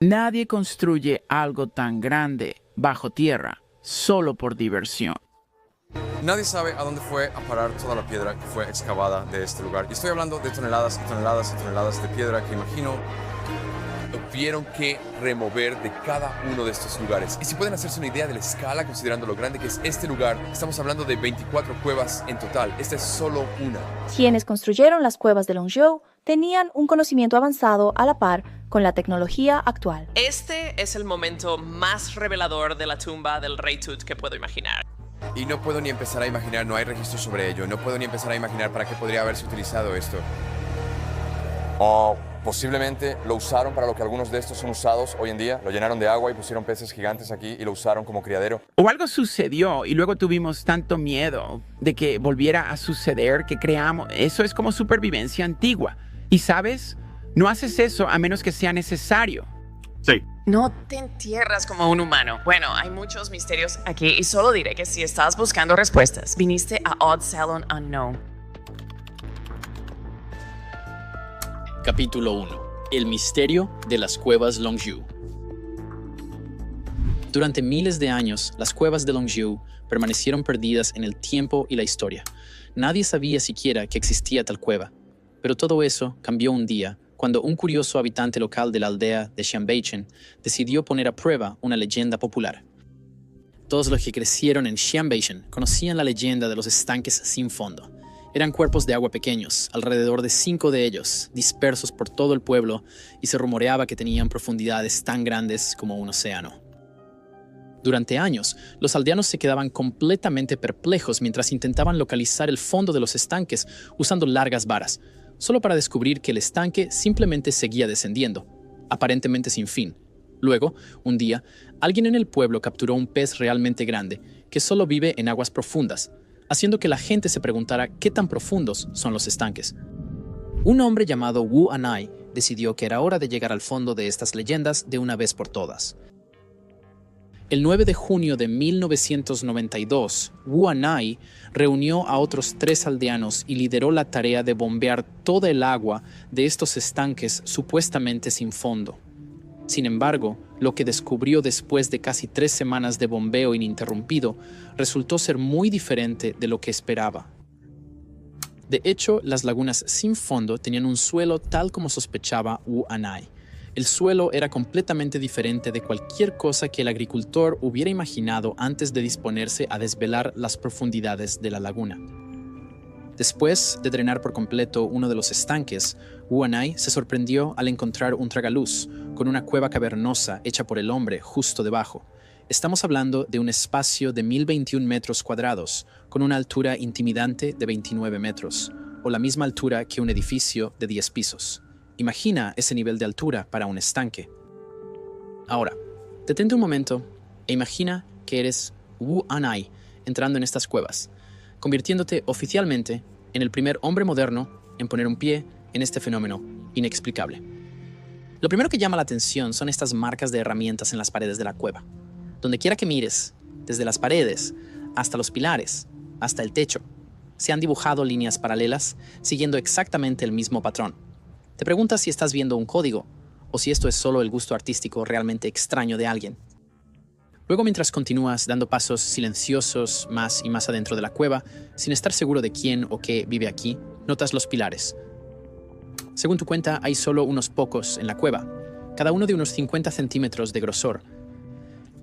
Nadie construye algo tan grande bajo tierra solo por diversión. Nadie sabe a dónde fue a parar toda la piedra que fue excavada de este lugar. Y estoy hablando de toneladas y toneladas y toneladas de piedra que imagino tuvieron que remover de cada uno de estos lugares. Y si pueden hacerse una idea de la escala, considerando lo grande que es este lugar, estamos hablando de 24 cuevas en total. Esta es solo una. Quienes construyeron las cuevas de Longzhou tenían un conocimiento avanzado a la par con la tecnología actual. Este es el momento más revelador de la tumba del rey Tut que puedo imaginar. Y no puedo ni empezar a imaginar, no hay registro sobre ello. No puedo ni empezar a imaginar para qué podría haberse utilizado esto. O posiblemente lo usaron para lo que algunos de estos son usados hoy en día. Lo llenaron de agua y pusieron peces gigantes aquí y lo usaron como criadero. O algo sucedió y luego tuvimos tanto miedo de que volviera a suceder que creamos. Eso es como supervivencia antigua. Y sabes, no haces eso a menos que sea necesario. Sí. No te entierras como un humano. Bueno, hay muchos misterios aquí y solo diré que si estás buscando respuestas, viniste a Odd Salon Unknown. Capítulo 1. El misterio de las cuevas Longzhou. Durante miles de años, las cuevas de Longzhou permanecieron perdidas en el tiempo y la historia. Nadie sabía siquiera que existía tal cueva. Pero todo eso cambió un día, cuando un curioso habitante local de la aldea de Xianbeichen decidió poner a prueba una leyenda popular. Todos los que crecieron en Xianbeichen conocían la leyenda de los estanques sin fondo. Eran cuerpos de agua pequeños, alrededor de 5 de ellos, dispersos por todo el pueblo, y se rumoreaba que tenían profundidades tan grandes como un océano. Durante años, los aldeanos se quedaban completamente perplejos mientras intentaban localizar el fondo de los estanques usando largas varas, solo para descubrir que el estanque simplemente seguía descendiendo, aparentemente sin fin. Luego, un día, alguien en el pueblo capturó un pez realmente grande, que solo vive en aguas profundas, haciendo que la gente se preguntara qué tan profundos son los estanques. Un hombre llamado Wu Anai decidió que era hora de llegar al fondo de estas leyendas de una vez por todas. El 9 de junio de 1992, Wu Anai reunió a otros 3 aldeanos y lideró la tarea de bombear toda el agua de estos estanques supuestamente sin fondo. Sin embargo, lo que descubrió después de casi 3 semanas de bombeo ininterrumpido resultó ser muy diferente de lo que esperaba. De hecho, las lagunas sin fondo tenían un suelo tal como sospechaba Wu Anai. El suelo era completamente diferente de cualquier cosa que el agricultor hubiera imaginado antes de disponerse a desvelar las profundidades de la laguna. Después de drenar por completo uno de los estanques, Wu Anai se sorprendió al encontrar un tragaluz con una cueva cavernosa hecha por el hombre justo debajo. Estamos hablando de un espacio de 1021 metros cuadrados, con una altura intimidante de 29 metros, o la misma altura que un edificio de 10 pisos. Imagina ese nivel de altura para un estanque. Ahora, detente un momento e imagina que eres Wu Anai entrando en estas cuevas, convirtiéndote oficialmente en el primer hombre moderno en poner un pie en este fenómeno inexplicable. Lo primero que llama la atención son estas marcas de herramientas en las paredes de la cueva. Donde quiera que mires, desde las paredes hasta los pilares, hasta el techo, se han dibujado líneas paralelas siguiendo exactamente el mismo patrón. Te preguntas si estás viendo un código o si esto es solo el gusto artístico realmente extraño de alguien. Luego, mientras continúas dando pasos silenciosos más y más adentro de la cueva, sin estar seguro de quién o qué vive aquí, notas los pilares. Según tu cuenta, hay solo unos pocos en la cueva, cada uno de unos 50 centímetros de grosor.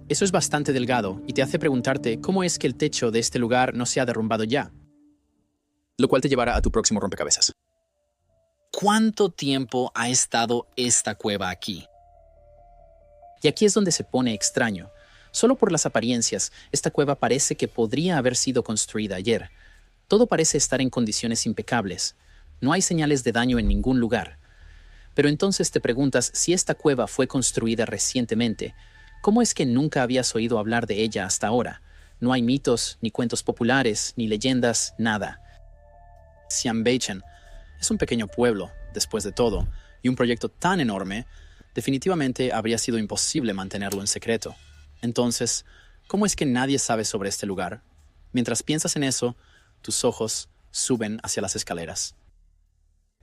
Eso es bastante delgado y te hace preguntarte cómo es que el techo de este lugar no se ha derrumbado ya. Lo cual te llevará a tu próximo rompecabezas. ¿Cuánto tiempo ha estado esta cueva aquí? Y aquí es donde se pone extraño. Solo por las apariencias, esta cueva parece que podría haber sido construida ayer. Todo parece estar en condiciones impecables. No hay señales de daño en ningún lugar. Pero entonces te preguntas si esta cueva fue construida recientemente. ¿Cómo es que nunca habías oído hablar de ella hasta ahora? No hay mitos, ni cuentos populares, ni leyendas, nada. Xianbeichen es un pequeño pueblo, después de todo, y un proyecto tan enorme, definitivamente habría sido imposible mantenerlo en secreto. Entonces, ¿cómo es que nadie sabe sobre este lugar? Mientras piensas en eso, tus ojos suben hacia las escaleras.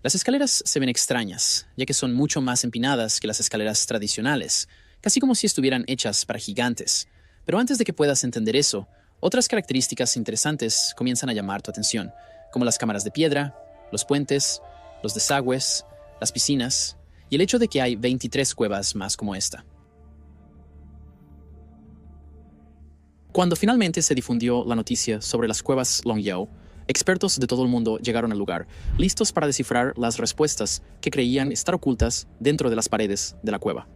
Las escaleras se ven extrañas, ya que son mucho más empinadas que las escaleras tradicionales, casi como si estuvieran hechas para gigantes. Pero antes de que puedas entender eso, otras características interesantes comienzan a llamar tu atención, como las cámaras de piedra, los puentes, los desagües, las piscinas y el hecho de que hay 23 cuevas más como esta. Cuando finalmente se difundió la noticia sobre las cuevas Longyao, expertos de todo el mundo llegaron al lugar, listos para descifrar las respuestas que creían estar ocultas dentro de las paredes de la cueva.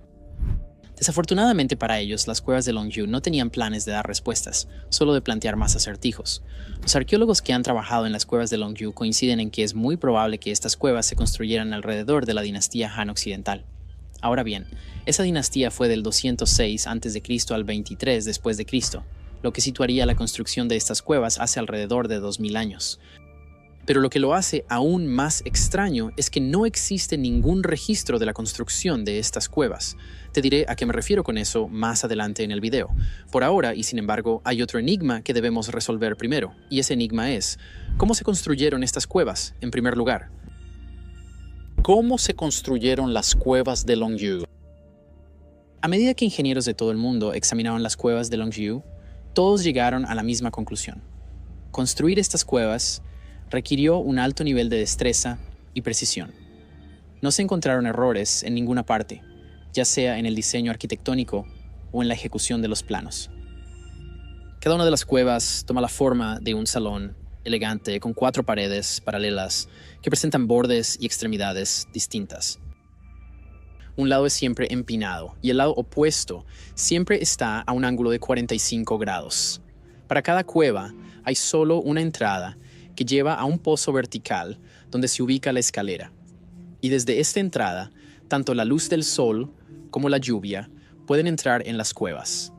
Desafortunadamente para ellos, las cuevas de Longyao no tenían planes de dar respuestas, solo de plantear más acertijos. Los arqueólogos que han trabajado en las cuevas de Longyao coinciden en que es muy probable que estas cuevas se construyeran alrededor de la dinastía Han Occidental. Ahora bien, esa dinastía fue del 206 a.C. al 23 después de Cristo, lo que situaría la construcción de estas cuevas hace alrededor de 2000 años. Pero lo que lo hace aún más extraño es que no existe ningún registro de la construcción de estas cuevas. Te diré a qué me refiero con eso más adelante en el video. Por ahora, y sin embargo, hay otro enigma que debemos resolver primero, y ese enigma es: ¿cómo se construyeron estas cuevas, en primer lugar? ¿Cómo se construyeron las cuevas de Longyao? A medida que ingenieros de todo el mundo examinaron las cuevas de Longyao, todos llegaron a la misma conclusión. Construir estas cuevas requirió un alto nivel de destreza y precisión. No se encontraron errores en ninguna parte, ya sea en el diseño arquitectónico o en la ejecución de los planos. Cada una de las cuevas toma la forma de un salón elegante con 4 paredes paralelas que presentan bordes y extremidades distintas. Un lado es siempre empinado y el lado opuesto siempre está a un ángulo de 45 grados. Para cada cueva hay solo una entrada que lleva a un pozo vertical donde se ubica la escalera. Y desde esta entrada, tanto la luz del sol como la lluvia pueden entrar en las cuevas.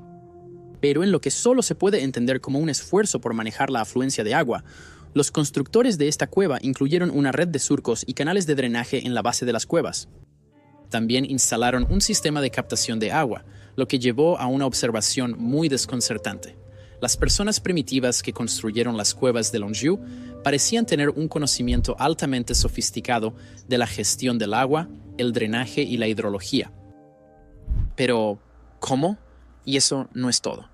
Pero en lo que solo se puede entender como un esfuerzo por manejar la afluencia de agua, los constructores de esta cueva incluyeron una red de surcos y canales de drenaje en la base de las cuevas. También instalaron un sistema de captación de agua, lo que llevó a una observación muy desconcertante. Las personas primitivas que construyeron las cuevas de Longyao parecían tener un conocimiento altamente sofisticado de la gestión del agua, el drenaje y la hidrología. Pero, ¿cómo? Y eso no es todo.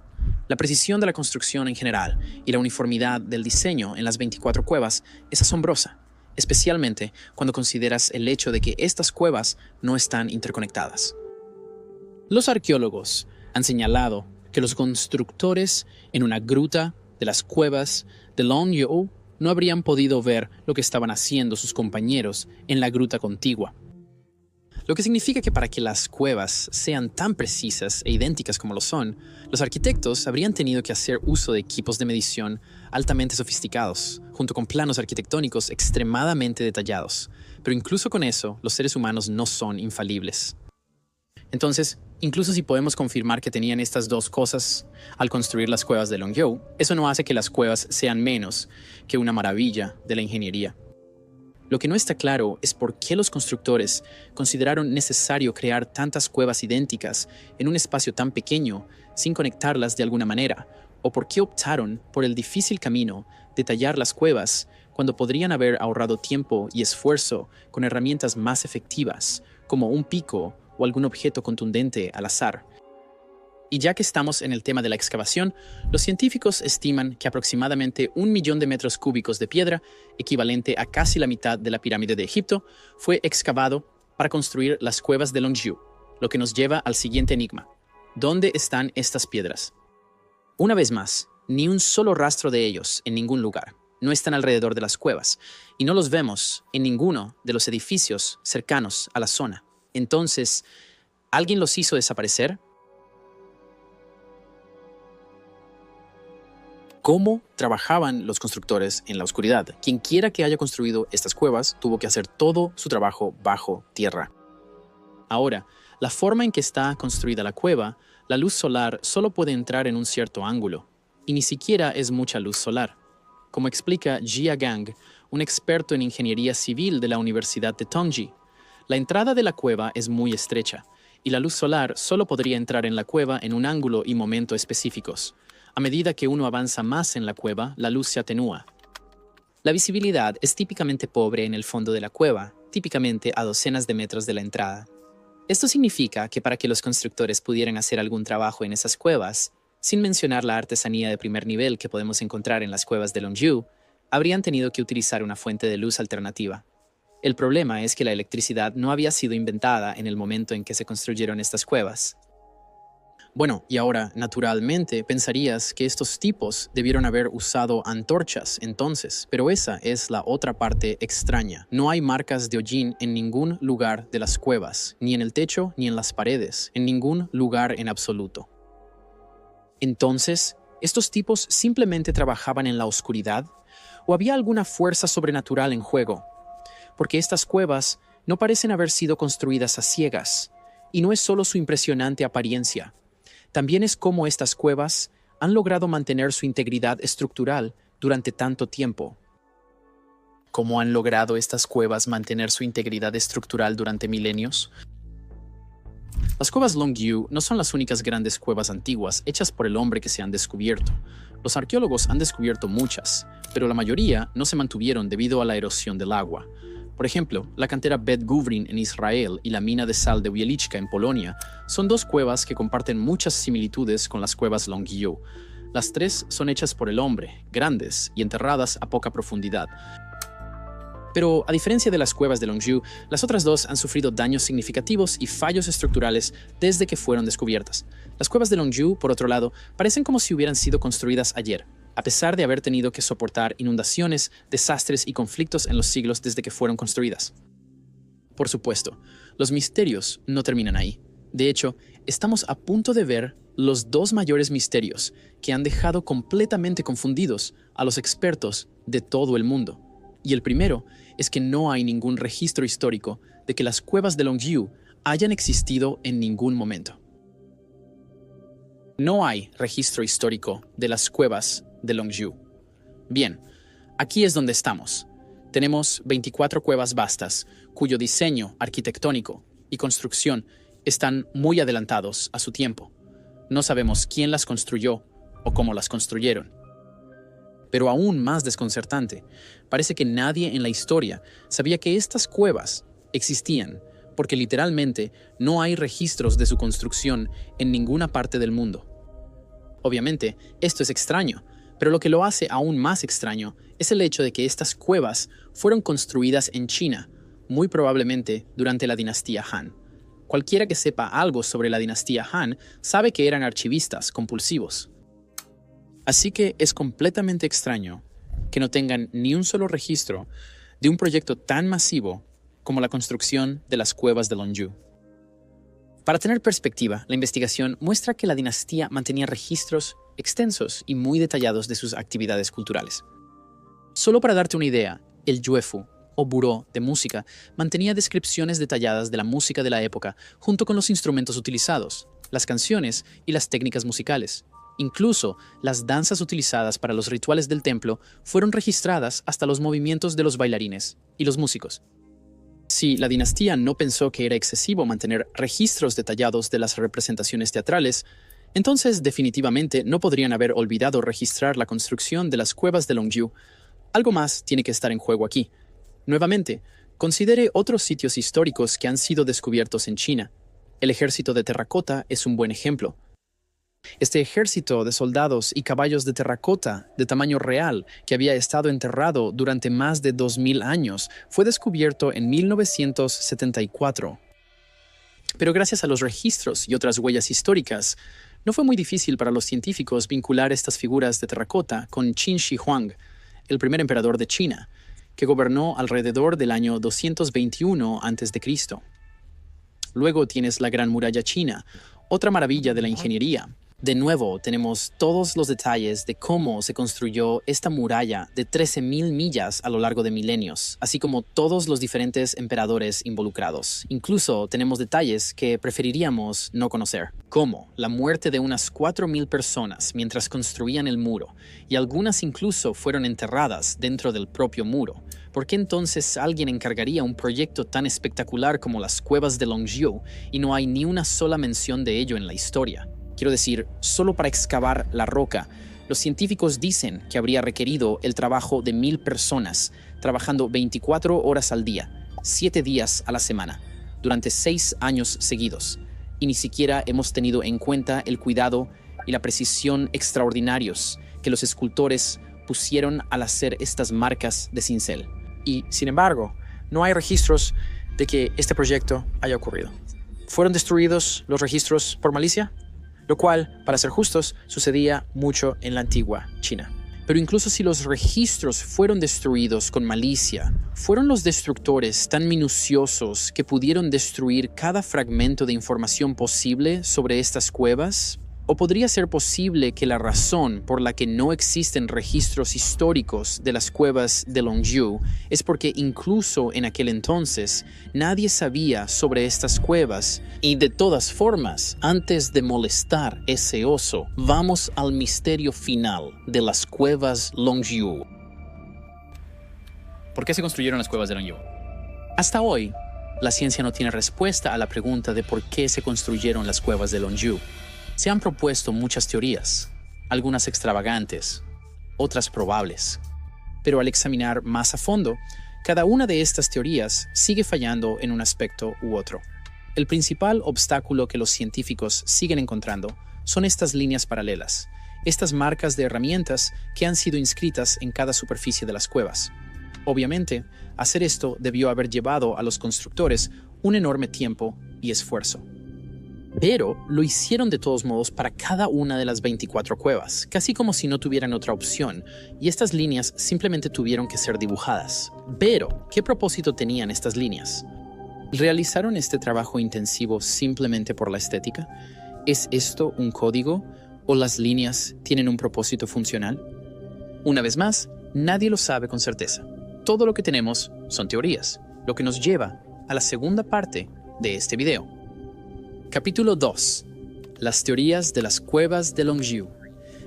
La precisión de la construcción en general y la uniformidad del diseño en las 24 cuevas es asombrosa, especialmente cuando consideras el hecho de que estas cuevas no están interconectadas. Los arqueólogos han señalado que los constructores en una gruta de las cuevas de Longyao no habrían podido ver lo que estaban haciendo sus compañeros en la gruta contigua. Lo que significa que para que las cuevas sean tan precisas e idénticas como lo son, los arquitectos habrían tenido que hacer uso de equipos de medición altamente sofisticados, junto con planos arquitectónicos extremadamente detallados. Pero incluso con eso, los seres humanos no son infalibles. Entonces, incluso si podemos confirmar que tenían estas dos cosas al construir las cuevas de Longyao, eso no hace que las cuevas sean menos que una maravilla de la ingeniería. Lo que no está claro es por qué los constructores consideraron necesario crear tantas cuevas idénticas en un espacio tan pequeño sin conectarlas de alguna manera, o por qué optaron por el difícil camino de tallar las cuevas cuando podrían haber ahorrado tiempo y esfuerzo con herramientas más efectivas, como un pico o algún objeto contundente al azar. Y ya que estamos en el tema de la excavación, los científicos estiman que aproximadamente 1 millón de metros cúbicos de piedra, equivalente a casi la mitad de la pirámide de Egipto, fue excavado para construir las cuevas de Longyao, lo que nos lleva al siguiente enigma. ¿Dónde están estas piedras? Una vez más, ni un solo rastro de ellos en ningún lugar. No están alrededor de las cuevas, y no los vemos en ninguno de los edificios cercanos a la zona. Entonces, ¿alguien los hizo desaparecer? ¿Cómo trabajaban los constructores en la oscuridad? Quienquiera que haya construido estas cuevas tuvo que hacer todo su trabajo bajo tierra. Ahora, la forma en que está construida la cueva, la luz solar solo puede entrar en un cierto ángulo, y ni siquiera es mucha luz solar. Como explica Jia Gang, un experto en ingeniería civil de la Universidad de Tongji, la entrada de la cueva es muy estrecha, y la luz solar solo podría entrar en la cueva en un ángulo y momento específicos. A medida que uno avanza más en la cueva, la luz se atenúa. La visibilidad es típicamente pobre en el fondo de la cueva, típicamente a docenas de metros de la entrada. Esto significa que para que los constructores pudieran hacer algún trabajo en esas cuevas, sin mencionar la artesanía de primer nivel que podemos encontrar en las cuevas de Longview, habrían tenido que utilizar una fuente de luz alternativa. El problema es que la electricidad no había sido inventada en el momento en que se construyeron estas cuevas. Bueno, y ahora, naturalmente, pensarías que estos tipos debieron haber usado antorchas entonces, pero esa es la otra parte extraña. No hay marcas de hollín en ningún lugar de las cuevas, ni en el techo ni en las paredes, en ningún lugar en absoluto. Entonces, ¿estos tipos simplemente trabajaban en la oscuridad? ¿O había alguna fuerza sobrenatural en juego? Porque estas cuevas no parecen haber sido construidas a ciegas, y no es solo su impresionante apariencia. También es cómo estas cuevas han logrado mantener su integridad estructural durante tanto tiempo. ¿Cómo han logrado estas cuevas mantener su integridad estructural durante milenios? Las cuevas Longview no son las únicas grandes cuevas antiguas hechas por el hombre que se han descubierto. Los arqueólogos han descubierto muchas, pero la mayoría no se mantuvieron debido a la erosión del agua. Por ejemplo, la cantera Bet Guvrin en Israel y la mina de sal de Wieliczka en Polonia son dos cuevas que comparten muchas similitudes con las cuevas Longview. Las tres son hechas por el hombre, grandes y enterradas a poca profundidad. Pero, a diferencia de las cuevas de Longview, las otras dos han sufrido daños significativos y fallos estructurales desde que fueron descubiertas. Las cuevas de Longview, por otro lado, parecen como si hubieran sido construidas ayer, a pesar de haber tenido que soportar inundaciones, desastres y conflictos en los siglos desde que fueron construidas. Por supuesto, los misterios no terminan ahí. De hecho, estamos a punto de ver los dos mayores misterios que han dejado completamente confundidos a los expertos de todo el mundo. Y el primero es que no hay ningún registro histórico de que las cuevas de Longview hayan existido en ningún momento. No hay registro histórico de las cuevas de Longview. Bien, aquí es donde estamos. Tenemos 24 cuevas vastas, cuyo diseño arquitectónico y construcción están muy adelantados a su tiempo. No sabemos quién las construyó o cómo las construyeron. Pero aún más desconcertante, parece que nadie en la historia sabía que estas cuevas existían, porque literalmente no hay registros de su construcción en ninguna parte del mundo. Obviamente, esto es extraño, pero lo que lo hace aún más extraño es el hecho de que estas cuevas fueron construidas en China, muy probablemente durante la dinastía Han. Cualquiera que sepa algo sobre la dinastía Han sabe que eran archivistas compulsivos. Así que es completamente extraño que no tengan ni un solo registro de un proyecto tan masivo como la construcción de las cuevas de Longview. Para tener perspectiva, la investigación muestra que la dinastía mantenía registros extensos y muy detallados de sus actividades culturales. Solo para darte una idea, el Juefu, o buró de música, mantenía descripciones detalladas de la música de la época junto con los instrumentos utilizados, las canciones y las técnicas musicales. Incluso las danzas utilizadas para los rituales del templo fueron registradas hasta los movimientos de los bailarines y los músicos. Si la dinastía no pensó que era excesivo mantener registros detallados de las representaciones teatrales, entonces definitivamente no podrían haber olvidado registrar la construcción de las cuevas de Longview. Algo más tiene que estar en juego aquí. Nuevamente, considere otros sitios históricos que han sido descubiertos en China. El ejército de terracota es un buen ejemplo. Este ejército de soldados y caballos de terracota de tamaño real que había estado enterrado durante más de 2000 años fue descubierto en 1974. Pero gracias a los registros y otras huellas históricas, no fue muy difícil para los científicos vincular estas figuras de terracota con Qin Shi Huang, el primer emperador de China, que gobernó alrededor del año 221 a.C. Luego tienes la Gran Muralla China, otra maravilla de la ingeniería. De nuevo, tenemos todos los detalles de cómo se construyó esta muralla de 13.000 millas a lo largo de milenios, así como todos los diferentes emperadores involucrados. Incluso tenemos detalles que preferiríamos no conocer, como la muerte de unas 4.000 personas mientras construían el muro, y algunas incluso fueron enterradas dentro del propio muro. ¿Por qué entonces alguien encargaría un proyecto tan espectacular como las cuevas de Longview y no hay ni una sola mención de ello en la historia? Quiero decir, solo para excavar la roca, los científicos dicen que habría requerido el trabajo de 1000 personas, trabajando 24 horas al día. 7 días a la semana, durante 6 años seguidos, y ni siquiera hemos tenido en cuenta el cuidado y la precisión extraordinarios que los escultores pusieron al hacer estas marcas de cincel. Y, sin embargo, no hay registros de que este proyecto haya ocurrido. ¿Fueron destruidos los registros por malicia? Lo cual, para ser justos, sucedía mucho en la antigua China. Pero incluso si los registros fueron destruidos con malicia, ¿fueron los destructores tan minuciosos que pudieron destruir cada fragmento de información posible sobre estas cuevas? ¿O podría ser posible que la razón por la que no existen registros históricos de las cuevas de Longzhou es porque incluso en aquel entonces nadie sabía sobre estas cuevas? Y de todas formas, antes de molestar ese oso, vamos al misterio final de las cuevas Longzhou. ¿Por qué se construyeron las cuevas de Longzhou? Hasta hoy, la ciencia no tiene respuesta a la pregunta de por qué se construyeron las cuevas de Longzhou. Se han propuesto muchas teorías, algunas extravagantes, otras probables. Pero al examinar más a fondo, cada una de estas teorías sigue fallando en un aspecto u otro. El principal obstáculo que los científicos siguen encontrando son estas líneas paralelas, estas marcas de herramientas que han sido inscritas en cada superficie de las cuevas. Obviamente, hacer esto debió haber llevado a los constructores un enorme tiempo y esfuerzo. Pero lo hicieron de todos modos para cada una de las 24 cuevas, casi como si no tuvieran otra opción, y estas líneas simplemente tuvieron que ser dibujadas. Pero, ¿qué propósito tenían estas líneas? ¿Realizaron este trabajo intensivo simplemente por la estética? ¿Es esto un código o las líneas tienen un propósito funcional? Una vez más, nadie lo sabe con certeza. Todo lo que tenemos son teorías, lo que nos lleva a la segunda parte de este video. Capítulo 2. Las teorías de las cuevas de Longzhou.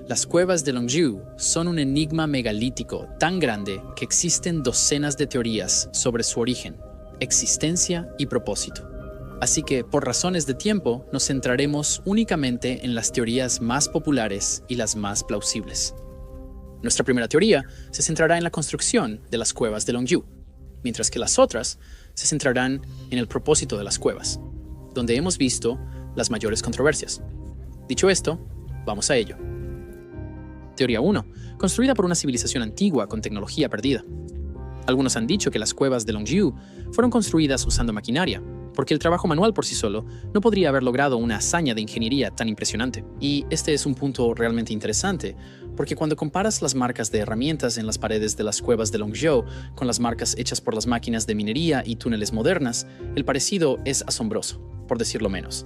Las cuevas de Longzhou son un enigma megalítico tan grande que existen docenas de teorías sobre su origen, existencia y propósito. Así que, por razones de tiempo, nos centraremos únicamente en las teorías más populares y las más plausibles. Nuestra primera teoría se centrará en la construcción de las cuevas de Longzhou, mientras que las otras se centrarán en el propósito de las cuevas, donde hemos visto las mayores controversias. Dicho esto, vamos a ello. Teoría 1. Construida por una civilización antigua con tecnología perdida. Algunos han dicho que las cuevas de Longzhou fueron construidas usando maquinaria, porque el trabajo manual por sí solo no podría haber logrado una hazaña de ingeniería tan impresionante. Y este es un punto realmente interesante, porque cuando comparas las marcas de herramientas en las paredes de las cuevas de Longzhou con las marcas hechas por las máquinas de minería y túneles modernas, el parecido es asombroso, por decirlo menos.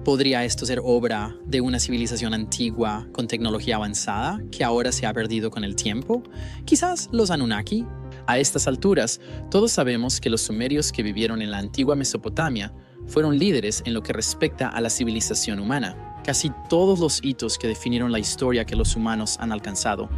¿Podría esto ser obra de una civilización antigua con tecnología avanzada que ahora se ha perdido con el tiempo? Quizás los Anunnaki. A estas alturas, todos sabemos que los sumerios que vivieron en la antigua Mesopotamia fueron líderes en lo que respecta a la civilización humana. Casi todos los hitos que definieron la historia que los humanos han alcanzado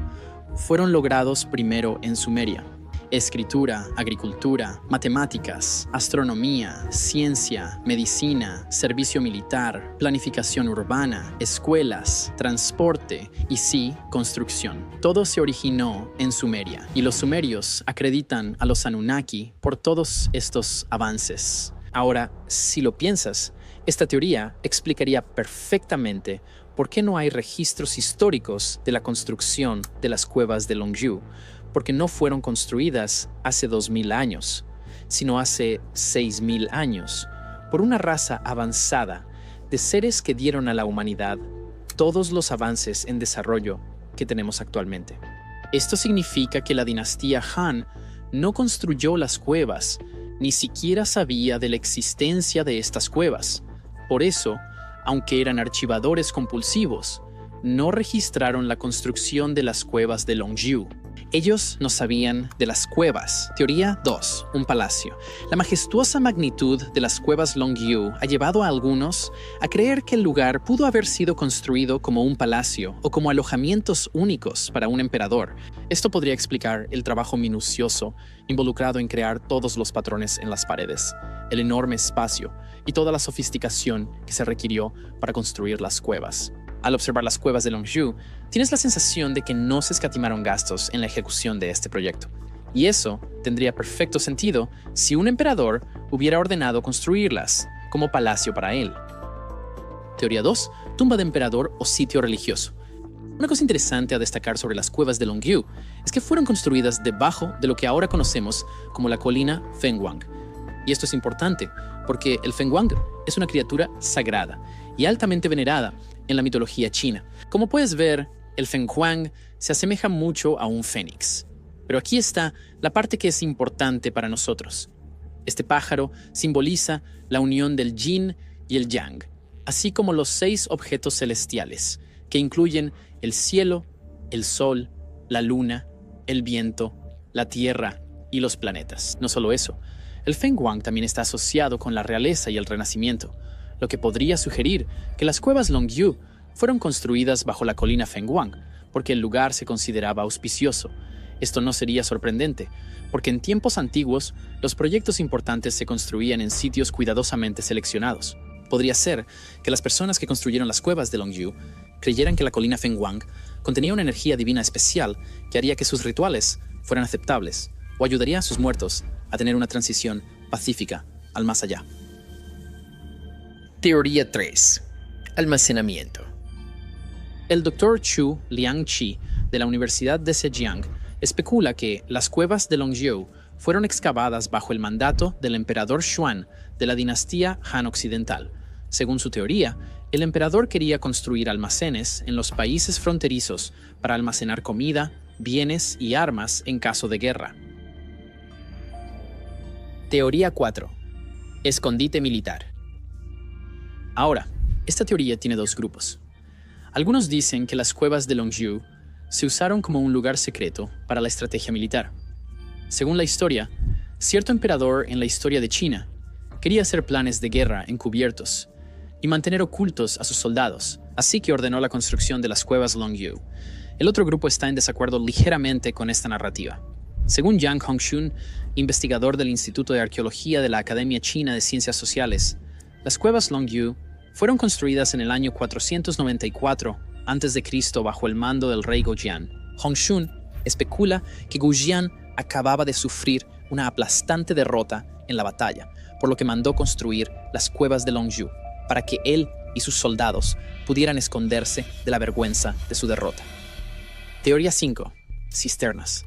fueron logrados primero en Sumeria. Escritura, agricultura, matemáticas, astronomía, ciencia, medicina, servicio militar, planificación urbana, escuelas, transporte y sí, construcción. Todo se originó en Sumeria y los sumerios acreditan a los Anunnaki por todos estos avances. Ahora, si lo piensas, esta teoría explicaría perfectamente por qué no hay registros históricos de la construcción de las cuevas de Longzhou, porque no fueron construidas hace 2000 años, sino hace 6000 años, por una raza avanzada de seres que dieron a la humanidad todos los avances en desarrollo que tenemos actualmente. Esto significa que la dinastía Han no construyó las cuevas, ni siquiera sabía de la existencia de estas cuevas. Por eso, aunque eran archivadores compulsivos, no registraron la construcción de las cuevas de Longzhou. Ellos no sabían de las cuevas. Teoría 2. Un palacio. La majestuosa magnitud de las cuevas Longzhou ha llevado a algunos a creer que el lugar pudo haber sido construido como un palacio o como alojamientos únicos para un emperador. Esto podría explicar el trabajo minucioso involucrado en crear todos los patrones en las paredes, el enorme espacio y toda la sofisticación que se requirió para construir las cuevas. Al observar las cuevas de Longzhou, tienes la sensación de que no se escatimaron gastos en la ejecución de este proyecto. Y eso tendría perfecto sentido si un emperador hubiera ordenado construirlas como palacio para él. Teoría 2. Tumba de emperador o sitio religioso. Una cosa interesante a destacar sobre las cuevas de Longyou es que fueron construidas debajo de lo que ahora conocemos como la colina Fenghuang. Y esto es importante porque el Fenghuang es una criatura sagrada y altamente venerada en la mitología china. Como puedes ver, el Fenghuang se asemeja mucho a un fénix. Pero aquí está la parte que es importante para nosotros. Este pájaro simboliza la unión del yin y el yang, así como los 6 objetos celestiales, que incluyen el cielo, el sol, la luna, el viento, la tierra y los planetas. No solo eso, el Fenghuang también está asociado con la realeza y el renacimiento, lo que podría sugerir que las cuevas Longyou fueron construidas bajo la colina Fenghuang, porque el lugar se consideraba auspicioso. Esto no sería sorprendente, porque en tiempos antiguos los proyectos importantes se construían en sitios cuidadosamente seleccionados. Podría ser que las personas que construyeron las cuevas de Longyou creyeran que la colina Fenghuang contenía una energía divina especial que haría que sus rituales fueran aceptables o ayudaría a sus muertos a tener una transición pacífica al más allá. Teoría 3. Almacenamiento. El Dr. Chu Liangqi de la Universidad de Zhejiang especula que las cuevas de Longyou fueron excavadas bajo el mandato del emperador Xuan de la dinastía Han Occidental. Según su teoría, el emperador quería construir almacenes en los países fronterizos para almacenar comida, bienes y armas en caso de guerra. Teoría 4. Escondite militar. Ahora, esta teoría tiene 2 grupos. Algunos dicen que las cuevas de Longyou se usaron como un lugar secreto para la estrategia militar. Según la historia, cierto emperador en la historia de China quería hacer planes de guerra encubiertos y mantener ocultos a sus soldados, así que ordenó la construcción de las cuevas Longyou. El otro grupo está en desacuerdo ligeramente con esta narrativa. Según Yang Hongxun, investigador del Instituto de Arqueología de la Academia China de Ciencias Sociales, las cuevas Longyou fueron construidas en el año 494 a.C. bajo el mando del rey Gojian. Hongxun especula que Gojian acababa de sufrir una aplastante derrota en la batalla, por lo que mandó construir las cuevas de Longyou para que él y sus soldados pudieran esconderse de la vergüenza de su derrota. Teoría 5. Cisternas.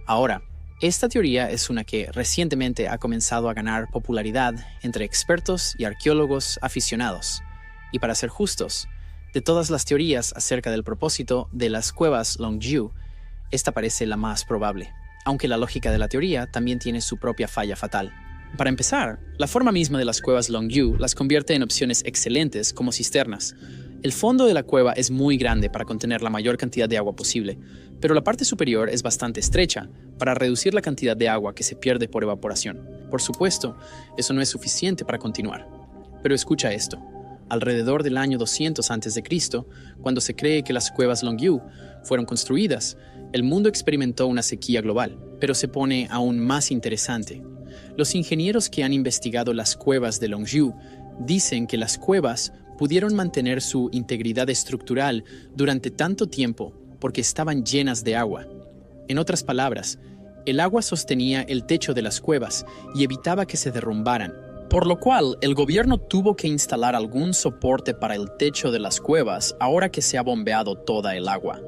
Ahora, esta teoría es una que recientemente ha comenzado a ganar popularidad entre expertos y arqueólogos aficionados. Y para ser justos, de todas las teorías acerca del propósito de las cuevas Longyou, esta parece la más probable, aunque la lógica de la teoría también tiene su propia falla fatal. Para empezar, la forma misma de las cuevas Longyou las convierte en opciones excelentes como cisternas. El fondo de la cueva es muy grande para contener la mayor cantidad de agua posible, pero la parte superior es bastante estrecha para reducir la cantidad de agua que se pierde por evaporación. Por supuesto, eso no es suficiente para continuar. Pero escucha esto. Alrededor del año 200 a.C., cuando se cree que las cuevas Longyou fueron construidas, el mundo experimentó una sequía global, pero se pone aún más interesante. Los ingenieros que han investigado las cuevas de Longyou dicen que las cuevas pudieron mantener su integridad estructural durante tanto tiempo porque estaban llenas de agua. En otras palabras, el agua sostenía el techo de las cuevas y evitaba que se derrumbaran, por lo cual el gobierno tuvo que instalar algún soporte para el techo de las cuevas ahora que se ha bombeado toda el agua.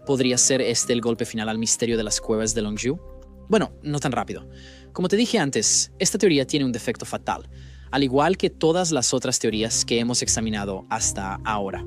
¿Podría ser este el golpe final al misterio de las cuevas de Longyou? Bueno, no tan rápido. Como te dije antes, esta teoría tiene un defecto fatal, al igual que todas las otras teorías que hemos examinado hasta ahora.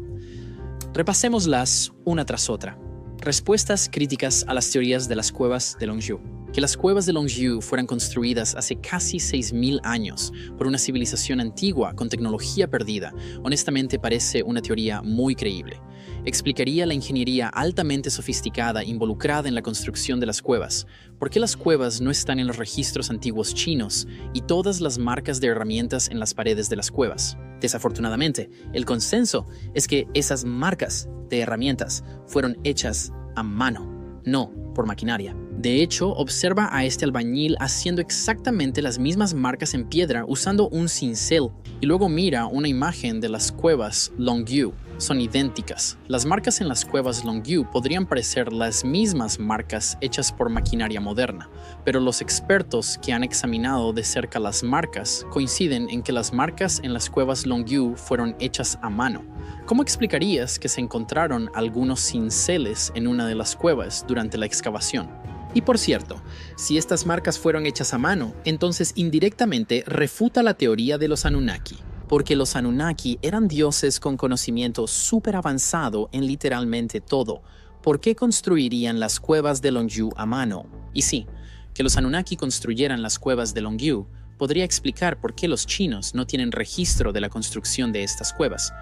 Repasémoslas una tras otra. Respuestas críticas a las teorías de las cuevas de Longyou. Que las cuevas de Longyou fueran construidas hace casi 6.000 años por una civilización antigua con tecnología perdida, honestamente parece una teoría muy creíble. Explicaría la ingeniería altamente sofisticada involucrada en la construcción de las cuevas, por qué las cuevas no están en los registros antiguos chinos y todas las marcas de herramientas en las paredes de las cuevas. Desafortunadamente, el consenso es que esas marcas de herramientas fueron hechas a mano, no por maquinaria. De hecho, observa a este albañil haciendo exactamente las mismas marcas en piedra usando un cincel y luego mira una imagen de las cuevas Longyou. Son idénticas. Las marcas en las cuevas Longyou podrían parecer las mismas marcas hechas por maquinaria moderna, pero los expertos que han examinado de cerca las marcas coinciden en que las marcas en las cuevas Longyou fueron hechas a mano. ¿Cómo explicarías que se encontraron algunos cinceles en una de las cuevas durante la excavación? Y por cierto, si estas marcas fueron hechas a mano, entonces indirectamente refuta la teoría de los Anunnaki. Porque los Anunnaki eran dioses con conocimiento súper avanzado en literalmente todo. ¿Por qué construirían las cuevas de Longyou a mano? Y sí, que los Anunnaki construyeran las cuevas de Longyou podría explicar por qué los chinos no tienen registro de la construcción de estas cuevas,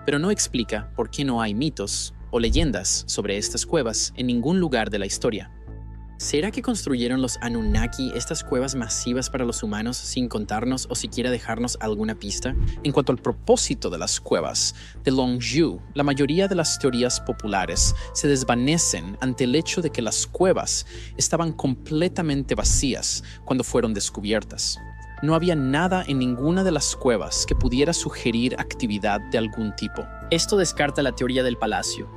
pero no explica por qué no hay mitos o leyendas sobre estas cuevas en ningún lugar de la historia. ¿Será que construyeron los Anunnaki estas cuevas masivas para los humanos sin contarnos o siquiera dejarnos alguna pista? En cuanto al propósito de las cuevas de Longyou, la mayoría de las teorías populares se desvanecen ante el hecho de que las cuevas estaban completamente vacías cuando fueron descubiertas. No había nada en ninguna de las cuevas que pudiera sugerir actividad de algún tipo. Esto descarta la teoría del palacio,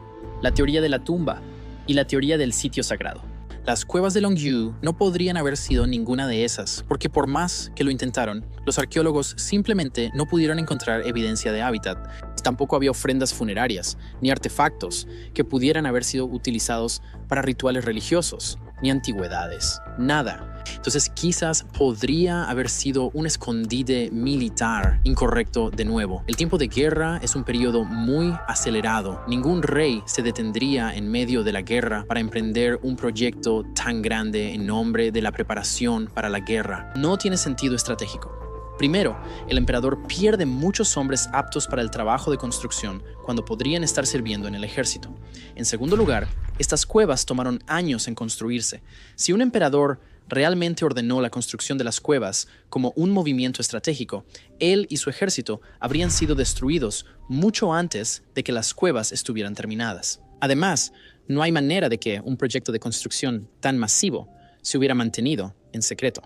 la teoría de la tumba y la teoría del sitio sagrado. Las cuevas de Longyou no podrían haber sido ninguna de esas, porque por más que lo intentaron, los arqueólogos simplemente no pudieron encontrar evidencia de hábitat. Tampoco había ofrendas funerarias, ni artefactos que pudieran haber sido utilizados para rituales religiosos, ni antigüedades, nada. Entonces quizás podría haber sido un escondite militar incorrecto de nuevo. El tiempo de guerra es un periodo muy acelerado. Ningún rey se detendría en medio de la guerra para emprender un proyecto tan grande en nombre de la preparación para la guerra. No tiene sentido estratégico. Primero, el emperador pierde muchos hombres aptos para el trabajo de construcción cuando podrían estar sirviendo en el ejército. En segundo lugar, estas cuevas tomaron años en construirse. Si un emperador realmente ordenó la construcción de las cuevas como un movimiento estratégico, él y su ejército habrían sido destruidos mucho antes de que las cuevas estuvieran terminadas. Además, no hay manera de que un proyecto de construcción tan masivo se hubiera mantenido en secreto.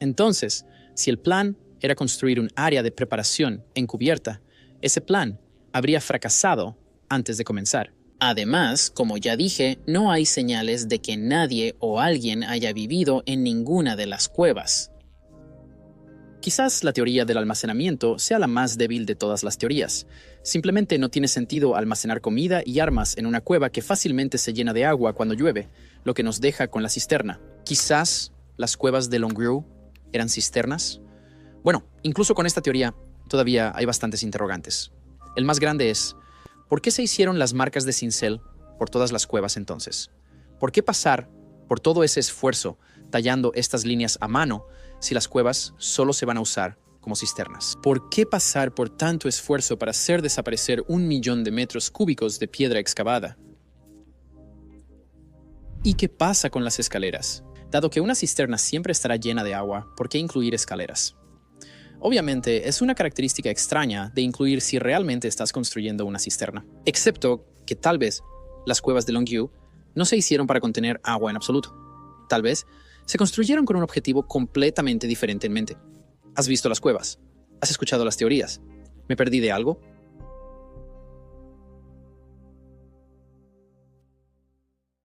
Entonces, si el plan era construir un área de preparación encubierta, ese plan habría fracasado antes de comenzar. Además, como ya dije, no hay señales de que nadie o alguien haya vivido en ninguna de las cuevas. Quizás la teoría del almacenamiento sea la más débil de todas las teorías. Simplemente no tiene sentido almacenar comida y armas en una cueva que fácilmente se llena de agua cuando llueve, lo que nos deja con la cisterna. Quizás las cuevas de Longyou eran cisternas. Bueno, incluso con esta teoría todavía hay bastantes interrogantes. El más grande es, ¿por qué se hicieron las marcas de cincel por todas las cuevas entonces? ¿Por qué pasar por todo ese esfuerzo tallando estas líneas a mano si las cuevas solo se van a usar como cisternas? ¿Por qué pasar por tanto esfuerzo para hacer desaparecer 1 millón de metros cúbicos de piedra excavada? ¿Y qué pasa con las escaleras? Dado que una cisterna siempre estará llena de agua, ¿por qué incluir escaleras? Obviamente, es una característica extraña de incluir si realmente estás construyendo una cisterna. Excepto que tal vez las cuevas de Longyou no se hicieron para contener agua en absoluto. Tal vez se construyeron con un objetivo completamente diferente en mente. ¿Has visto las cuevas? ¿Has escuchado las teorías? ¿Me perdí de algo?